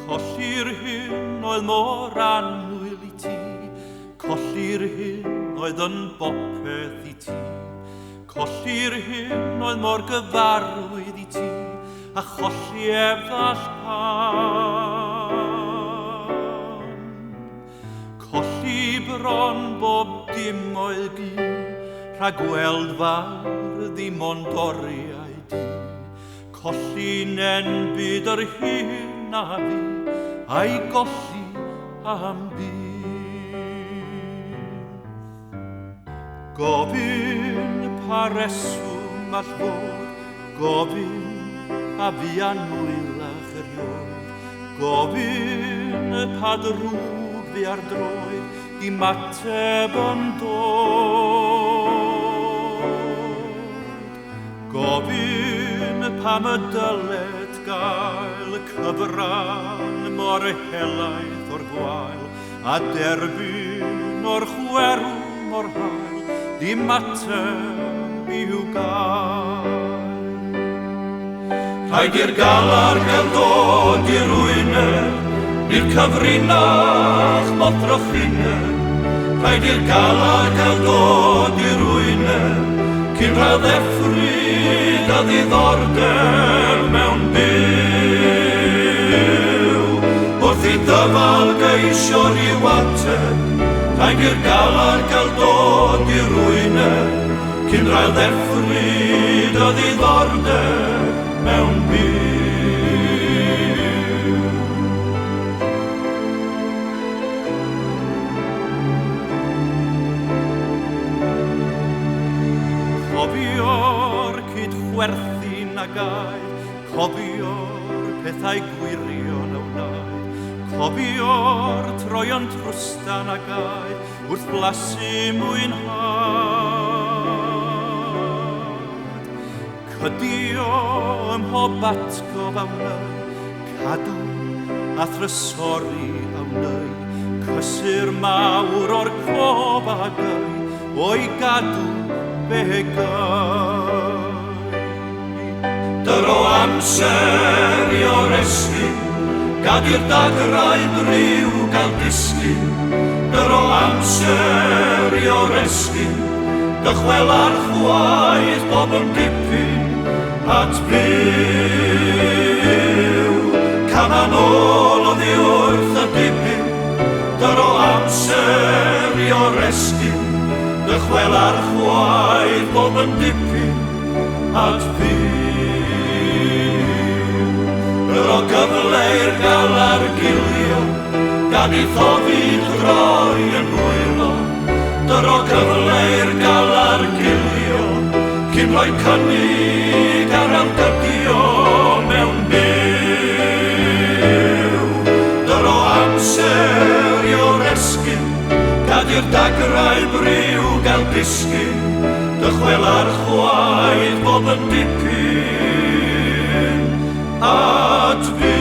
Colli'r hyn oedd mor annwyl I ti, colli'r hyn oedd yn bopeth I ti, colli'r hyn oedd mor gyfarwydd I ti, a cholli efall pan. Colli bron bob dim oedd gi, rhag gweld fawr ddim ond oriau di, colli nen byd yr hyn a fi, a'i golli am byd. Gofyn pa reswm all fod, gofyn a fi anwylach eriod, gofyn pa drwg fi ar droed, di mateb yn dod. Gofyn pam y dyled gael cyfran mor helaeth o'r gwael, a derbyn o'r chwerw mor hael, dim ateb i'w gael. Rhaid i'r galar gael dod i'r wyner, i'r cyfrinach mothroch rinner. Rhaid i'r galar gael dod i'r wyner, cyn rhaid effryd a ddiddordeb mewn byw. Wrth I dyfal geisio ryw ateb, rhaid i'r galar gael dod i'r wyner, cyn rhaid effryd a ddiddordeb mewn byw. Cofio'r cydchwerthin a gael, cofio'r pethau gwirion a wnaed, cofio'r troion trwstan a gael, wrth blasu mwynhad. Cydio ym mhob atgof a wneud, cadw a thrysori a wneud, cysur mawr o'r cof a gau, o'i gadw be gai. Dyr o amser I oresgyn, gad i'r dagrau briw gael disgyn. Dyr o amser I oresgyn, dychwel ar chwaith bob yn dipyn at byw. Caman ôl oddi wrth y dipyn, dyr o amser I oresgyn, dychwel ar chwaith bob yn dipyn at byw. Dyr o gyfle i'r gael ar gilio, gan I thofi droi yn wylo. Dyr o gyfle i'r gael ar gilio, cyn rhoi cynnig ar awdydio mewn byw. Dyr o amser I oresgyn, gad i'r dagrau briw gael disgyn, dychwel ar chwaith bob yn dipyn at byw.